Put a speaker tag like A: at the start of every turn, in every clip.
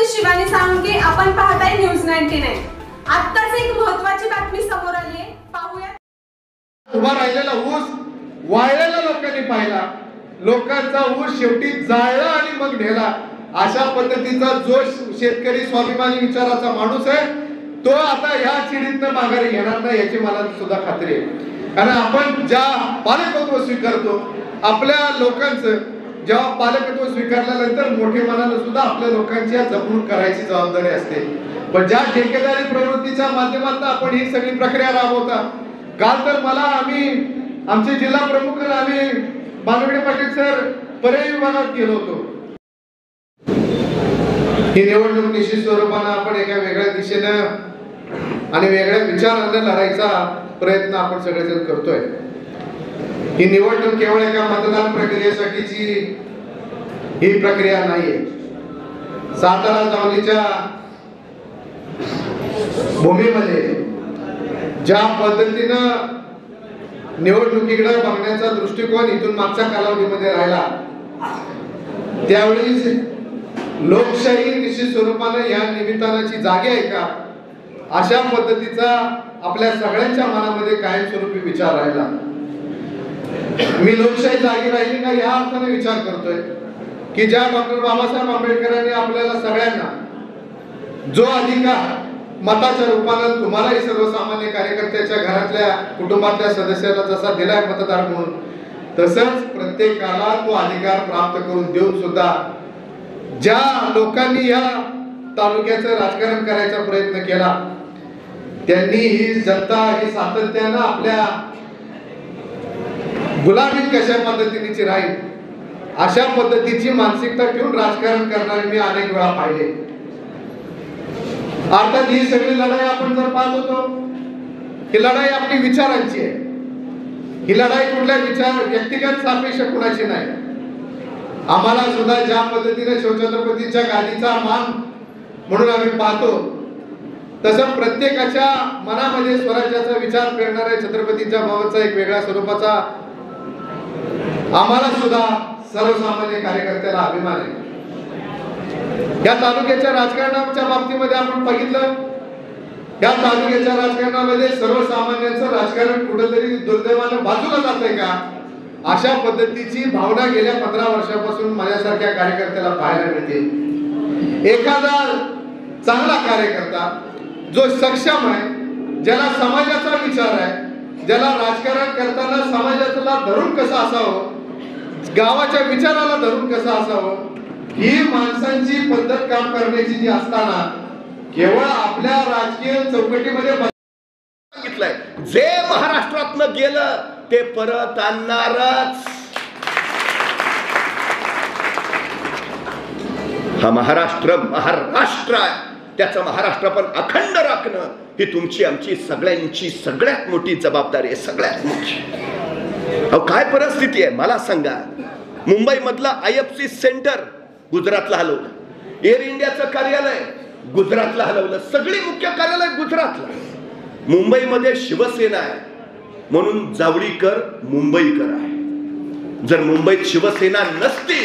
A: मी शिवानी साळुंके, आपण पाहताय न्यूज 99। आत्ताच एक महत्त्वाची बातमी समोर आली आहे, पाहूया।
B: उभा राहिलेला ऊस वाळलेला लोकांनी पाहिला, लोकांचा ऊस शेवटी जाळला आणि मग नेला। अशा पद्धतीचा जो शेतकरी स्वाभिमानी विचाराचा माणूस आहे तो आता ह्या चिडीतनं माघारी घेणार नाही याची मला सुद्धा खात्री आहे। कारण आपण ज्या पालकत्व स्वीकारतो आपल्या लोकांचं, जेव्हा पालकत्व स्वीकारल्यानंतर मोठे मनानं सुद्धा आपल्या लोकांची जपणूक करायची जबाबदारी असते। पण ज्या ठेकेदारी प्रवृत्तीच्या माध्यमातून आपण ही सगळी प्रक्रिया राबवता, काल तर मला आमचे जिल्हा प्रमुख आम्ही बानवडे पाटील सर पर्यायी विभागात गेलो होतो। ही निवडणूक निश्चित स्वरूपानं आपण एका वेगळ्या दिशेनं आणि वेगळ्या विचारानं लढायचा प्रयत्न आपण सगळेजण करतोय। ही निवडणूक केवळ एका मतदान प्रक्रियेसाठीची ही प्रक्रिया नाहीये। सातारा जावलीच्या भूमीमध्ये ज्या पद्धतीनं निवडणुकीकडे बघण्याचा दृष्टिकोन इथून मागच्या कालावधीमध्ये राहिला, त्यावेळी लोकशाही निश्चित स्वरूपाने या निमित्तानाची जागी आहे का अशा पद्धतीचा आपल्या सगळ्यांच्या मनामध्ये कायमस्वरूपी विचार राहिला। मी लोकशाही जागी राहिली का या अर्थाने विचार करतोय की ज्या डॉक्टर बाबासाहेब आंबेडकरांनी आपल्याला सगळ्यांना जो अधिकार मताच्या रूपाने तुम्हालाही सर्वसामान्य कार्यकर्त्याच्या घरातल्या कुटुंबातल्या सदस्याला जसा दिलाय मतदार म्हणून, तसंच प्रत्येकाला तो अधिकार प्राप्त करून देऊन सुद्धा ज्या लोकांनी या तालुक्याचं राजकारण करायचा प्रयत्न केला त्यांनी ही जनता ही सातत्यानं आपल्या गुलामीत कशा पद्धतीची राहील अशा पद्धतीची मानसिकता ठेवून राजकारण करणारे मी अनेक वेळा पाहिले। अर्थात ही सगळी लढाई आपण जर पाहत होतो, ही लढाई आपली विचारांची आहे। ही लढाई कुठल्या व्यक्तिगत सापेक्ष कुणाची नाही। आम्हाला सुद्धा ज्या पद्धतीने शिवछत्रपतींच्या गादीचा मान म्हणून आम्ही पाहतो, तसं प्रत्येकाच्या मनामध्ये स्वराज्याचा विचार करणाऱ्या छत्रपतींच्या भावाचा एक वेगळ्या स्वरूपाचा आम्हाला सुद्धा सर्वसामान्य कार्यकर्त्याला अभिमान आहे। या तालुक्याच्या राजकारणाच्या बाबतीमध्ये आपण बघितलं, या तालुक्याच्या राजकारणामध्ये सर्वसामान्यांचं राजकारण कुठेतरी दुर्दैवानं बाजूला जातंय का अशा पद्धतीची भावना गेल्या 15 वर्षापासून माझ्यासारख्या कार्यकर्त्याला पाहायला मिळते। एखादा चांगला कार्यकर्ता जो सक्षम आहे, ज्याला समाजाचा विचार आहे, ज्याला राजकारण करताना समाजाला धरून कसं असावं, गावाच्या विचाराला धरून कसं असावं, ही माणसांची पद्धत काम करण्याची जी असताना केवळ आपल्या राजकीय चौकटीमध्ये
C: सांगितलंय, जे महाराष्ट्रातनं गेलं ते परत आणणारच। हा महाराष्ट्र महाराष्ट्र आहे, त्याचं महाराष्ट्र पण अखंड राखणं ही तुमची आमची सगळ्यांची सगळ्यात मोठी जबाबदारी आहे, सगळ्यात मोठी। अहो काय परिस्थिती आहे मला सांगा। मुंबई मधलं IFC सेंटर गुजरातला हलवलं, एअर इंडियाचं कार्यालय गुजरातला हलवलं, सगळी मुख्य कार्यालय गुजरातला। मुंबईमध्ये शिवसेना आहे म्हणून जावळीकर मुंबईकर आहे। जर मुंबईत शिवसेना नसती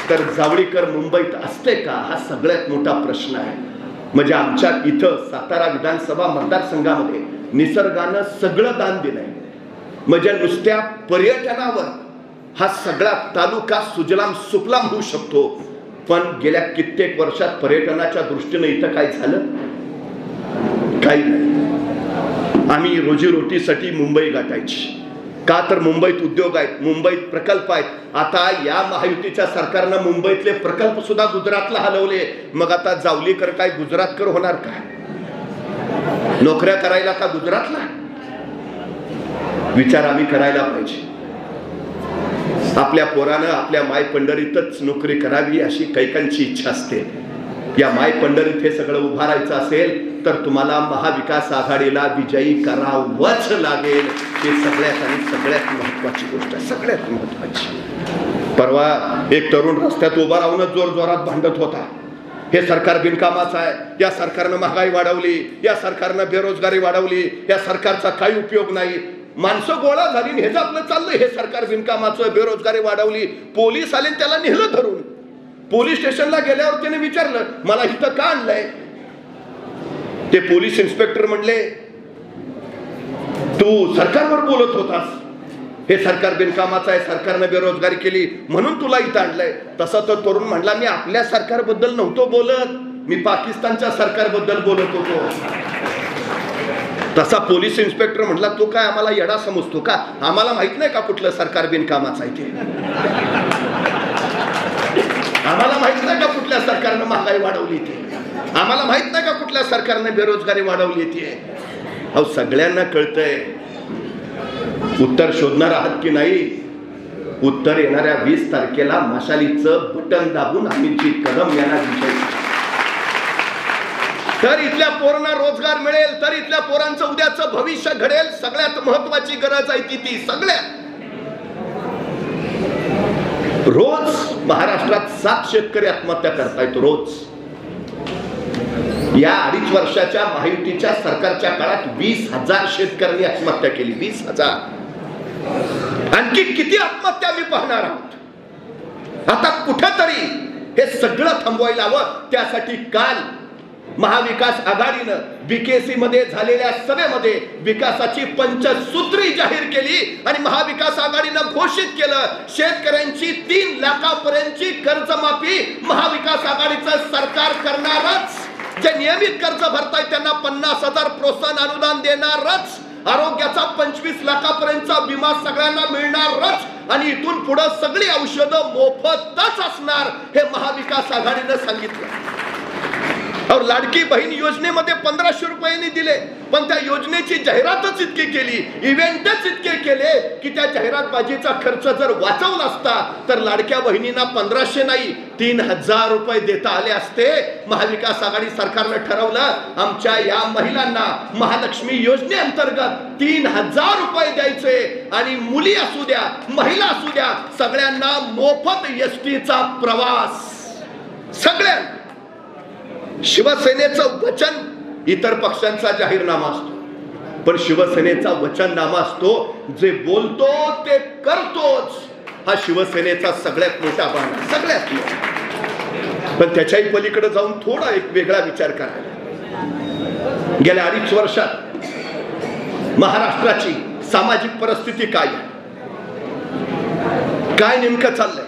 C: तर जावळीकर मुंबईत असते का हा सगळ्यात मोठा प्रश्न आहे। म्हणजे आमच्या इथं सातारा विधानसभा मतदारसंघामध्ये निसर्गानं सगळं दान दिलंय। म्हणजे नुसत्या पर्यटनावर हा सगळा तालुका सुजलाम सुफलाम होऊ शकतो, पण गेल्या कित्येक वर्षात पर्यटनाच्या दृष्टीने इथं काय झालं? काही नाही। आम्ही रोजीरोटीसाठी मुंबई गाठायची का तर मुंबईत उद्योग आहेत, मुंबईत प्रकल्प आहेत। आता या महायुतीच्या सरकारनं मुंबईतले प्रकल्प सुद्धा गुजरातला हलवले, मग आता जावलीकर काय गुजरातकर होणार का? नोकऱ्या करायला का गुजरातला? विचार आम्ही करायला पाहिजे। आपल्या पोरानं आपल्या माय पंढरीतच नोकरी करावी अशी कैकांची इच्छा असते। या माय पंढरीत हे सगळं उभारायचं असेल तर तुम्हाला महाविकास आघाडीला विजयी करावंच लागेल। ही सगळ्यात आणि सगळ्यात महत्वाची गोष्ट आहे, सगळ्यात महत्वाची। परवा एक तरुण रस्त्यात उभा राहूनच जोर जोरात भांडत होता, हे सरकार बिनकामाचं आहे, या सरकारनं महागाई वाढवली, या सरकारनं बेरोजगारी वाढवली, या सरकारचा काही उपयोग नाही। माणसं गोळा झाली, हेच आपलं चाललंय, हे सरकार बिनकामाचं, बेरोजगारी वाढवली। पोलीस आले त्याला नेलं धरून, पोलीस स्टेशनला गेल्यावर त्याने विचारलं, मला इथं का आणलंय? ते पोलीस इन्स्पेक्टर म्हणले, तू सरकारवर बोलत होतास, हे सरकार बिनकामाचं आहे, सरकारने बेरोजगारी केली म्हणून तुला इथं आणलंय. तसा तो तरुण म्हणला, मी आपल्या सरकारबद्दल नव्हतो बोलत, मी पाकिस्तानच्या सरकारबद्दल बोलत होतो. तसा पोलीस इन्स्पेक्टर म्हटला, तू काय आम्हाला येडा समजतो का? आम्हाला माहित नाही का कुठलं सरकार बिनकामाचं आहे ते? आम्हाला माहित नाही का कुठल्या सरकारनं महागाई वाढवली ती? आम्हाला माहित नाही का कुठल्या सरकारने बेरोजगारी वाढवली ती? अहो सगळ्यांना कळतंय. उत्तर शोधणार आहात की नाही? उत्तर येणाऱ्या 20 तारखेला मशालीचं बटन दाबून अमितजी कदम यांना विजय. तर इथल्या पोरांना रोजगार मिळेल, तर इथल्या पोरांचं उद्याचं भविष्य घडेल. सगळ्यात महत्वाची गरज आहे ती सगळ्यात. रोज महाराष्ट्रात 7 शेतकरी आत्महत्या करतायत रोज. या 2.5 वर्षाच्या महायुतीच्या सरकारच्या काळात 20,000 शेतकऱ्यांनी आत्महत्या केली. 20,000. आणखी किती आत्महत्या मी पाहणार आहोत? आता कुठेतरी हे सगळं थांबवायला हवं. त्यासाठी काल महाविकास आघाडीनं बीकेसी मध्ये झालेल्या सभेमध्ये विकासाची पंचसूत्री जाहीर केली आणि महाविकास आघाडीनं घोषित केलं, शेतकऱ्यांची 3 लाखापर्यंतची कर्जमाफी महाविकास आघाडीचं सरकार करणारच. जे नियमित कर्ज भरतायत त्यांना 50,000 प्रोत्साहन अनुदान देणारच. आरोग्याचा 25 लाखापर्यंतचा विमा सगळ्यांना मिळणारच आणि इथून पुढे सगळी औषधं मोफतच असणार, हे महाविकास आघाडीनं सांगितलं. और लाडकी बहीण योजनेमध्ये 1500 रुपयांनी दिले, पण त्या योजनेची जाहिरातच इतकी केली, इव्हेंटच इतके केले की त्या जाहिरातबाजीचा खर्च जर वाचवला असता तर लाडक्या बहिणींना 1500 नाही 3000 रुपये देता आले असते. महाविकास आघाडी सरकारनं ठरवलं आमच्या या महिलांना महालक्ष्मी योजनेअंतर्गत 3000 रुपये द्यायचे आणि मुली असू द्या महिला असू द्या सगळ्यांना मोफत एसटीचा प्रवास. सगळ्यांना. शिवसेनेचं वचन इतर पक्षांचा जाहीरनामा असतो, पण शिवसेनेचा वचननामा असतो जे बोलतो ते करतोच. हा शिवसेनेचा सगळ्यात मोठा बाण, सगळ्यात मोठा. पण त्याच्याही पलीकडे जाऊन थोडा एक वेगळा विचार करा. गेल्या 2.5 वर्षात महाराष्ट्राची सामाजिक परिस्थिती काय आहे, काय नेमकं चाललंय?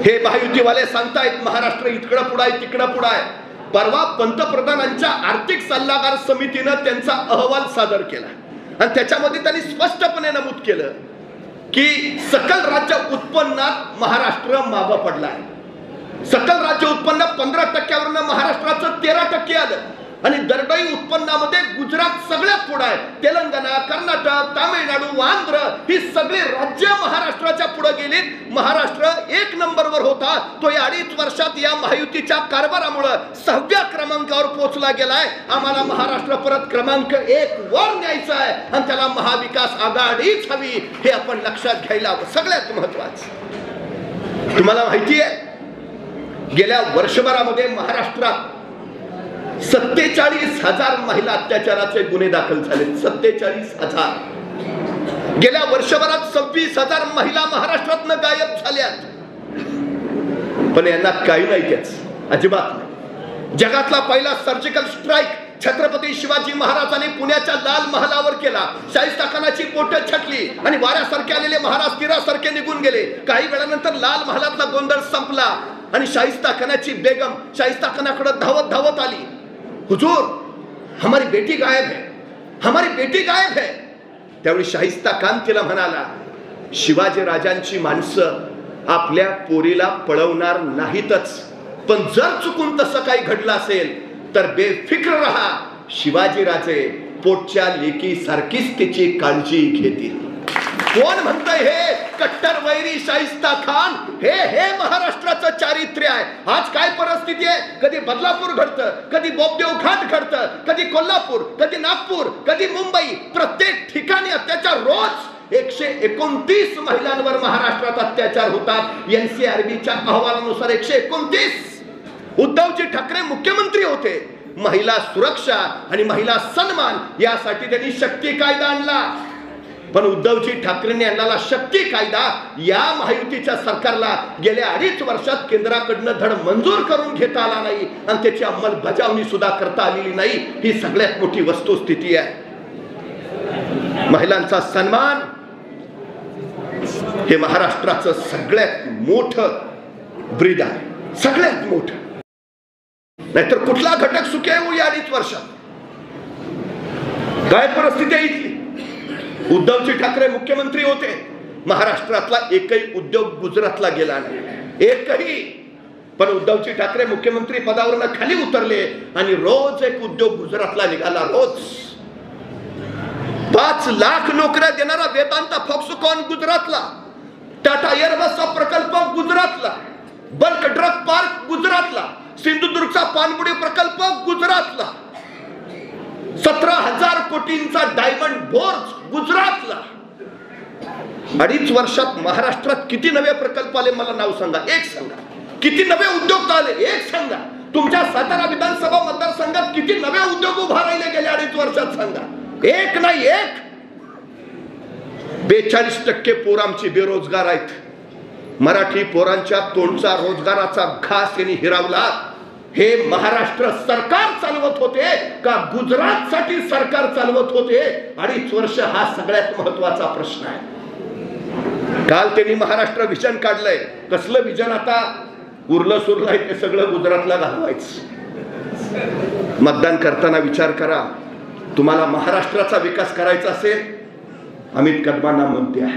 C: हे महायुतीवाले सांगतायत महाराष्ट्र इकडं पुढं आहे तिकडं पुढं आहे. परवा पंतप्रधानांच्या आर्थिक सल्लागार समितीनं त्यांचा अहवाल सादर केला आणि त्याच्यामध्ये त्यांनी स्पष्टपणे नमूद केलं की सकल राज्य उत्पन्नात महाराष्ट्र मागं पडलाय. सकल राज्य उत्पन्न 15% महाराष्ट्राचं 13% आलं आणि दरडोई उत्पन्नामध्ये गुजरात सगळ्यात पुढे आहे. तेलंगणा, कर्नाटक, तामिळनाडू, आंध्र ही सगळी राज्य महाराष्ट्राच्या पुढे गेलीत. महाराष्ट्र 1 नंबरवर होता, तो या 2.5 वर्षात या महायुतीच्या कारभारामुळे 6व्या क्रमांकावर पोहोचला गेलाय. आम्हाला महाराष्ट्र परत क्रमांक 1 वर न्यायचा आहे आणि त्याला महाविकास आघाडीच हवी, हे आपण लक्षात घ्यायला हवं. सगळ्यात महत्वाचं, तुम्हाला माहिती आहे गेल्या वर्षभरामध्ये महाराष्ट्रात 47,000 महिला अत्याचाराचे गुन्हे दाखल झाले. 47,000. गेल्या वर्षभरात 26,000 महिला महाराष्ट्रातनं गायब झाल्यात. पण यांना काही नाही, त्याच अजिबात नाही. जगातला पहिला सर्जिकल स्ट्राईक छत्रपती शिवाजी महाराजांनी पुण्याच्या लाल महालावर केला. शाहिस्ताखानाची बोटं छटली आणि वाऱ्यासारखे आलेले महाराज तीरासारखे निघून गेले. काही वेळानंतर लाल महालातला गोंधळ संपला आणि शाहिस्ताखानाची बेगम शाहिस्ताखानाकडे धावत धावत आली. हुजूर, हमारी बेटी गायब है, हमारी बेटी गायब है. त्यावेळी शाहिस्ता खान तिला म्हणाला, शिवाजी राजांची माणसं आपल्या पोरीला पळवणार नाहीतच, पण जर चुकून तसं काही घडलं असेल तर बेफिक्र रहा, शिवाजी राजे पोटच्या लेकी सारखीच तिची काळजी घेतील. कोण म्हणतंय हे? कट्टर वैरी शाहिस्ता खान. हे महाराष्ट्राचं चारित्र्य आहे. आज काय परिस्थिती आहे? कधी बदलापूर घडतं, कधी बोपदेव घाट घडतं, कधी कोल्हापूर, कधी नागपूर, कधी मुंबई. प्रत्येक ठिकाणी अत्याचार. रोज 129 महिलांवर महाराष्ट्रात अत्याचार होतात. NCRBच्या अहवालानुसार 129. उद्धवजी ठाकरे मुख्यमंत्री होते. महिला सुरक्षा आणि महिला सन्मान यासाठी त्यांनी शक्ती कायदा आणला. पण उद्धवजी ठाकरेंनी आणलेला शक्ती कायदा या महायुतीच्या सरकारला गेल्या 2.5 वर्षात केंद्राकडनं धड मंजूर करून घेता आला नाही आणि त्याची अंमलबजावणी सुद्धा करता आलेली नाही. ही सगळ्यात मोठी वस्तुस्थिती आहे. महिलांचा सन्मान हे महाराष्ट्राचं सगळ्यात मोठं ब्रीद आहे, सगळ्यात मोठं. नाहीतर कुठला घटक सुखी आहे या 2.5 वर्षात? काय परिस्थिती आहे इथली? उद्धवजी ठाकरे मुख्यमंत्री होते, महाराष्ट्रातला एकही उद्योग गुजरातला गेला नाही, एकही. पण उद्धवजी ठाकरे मुख्यमंत्री पदावरनं खाली उतरले आणि रोज एक उद्योग गुजरातला निघाला. रोज 5 लाख नोकऱ्या देणारा वेदांता फॉक्सकॉन गुजरातला, टाटा एअरबसचा प्रकल्प गुजरातला, बल्क ड्रग पार्क गुजरातला, सिंधुदुर्गचा पाणबुडी प्रकल्प गुजरातला, 17,000 कोटींचा डायमंड बोर्स गुजरातला. 2.5 वर्षात महाराष्ट्रात किती नवे प्रकल्प आले मला नाव सांगा, एक सांगा. किती नवे उद्योग आले, एक सांगा. तुमच्या सातारा विधानसभा मतदारसंघात किती नवे उद्योग उभा राहिले गेल्या 2.5 वर्षात सांगा, एक नाही एक. 42% पोर आमची बेरोजगार आहेत. मराठी पोरांच्या तोंडचा रोजगाराचा घास यांनी हिरावला. हे महाराष्ट्र सरकार चालवत होते का गुजरात साठी सरकार चालवत होते? 2.5 वर्ष हा सगळ्यात महत्वाचा प्रश्न आहे. काल त्यांनी महाराष्ट्र विजन काढलंय. कसलं विजन? आता उरलं सुरलं आहे ते सगळं गुजरातला घालवायचं. मतदान करताना विचार करा, तुम्हाला महाराष्ट्राचा विकास करायचा असेल, अमित कदमांना मत द्या.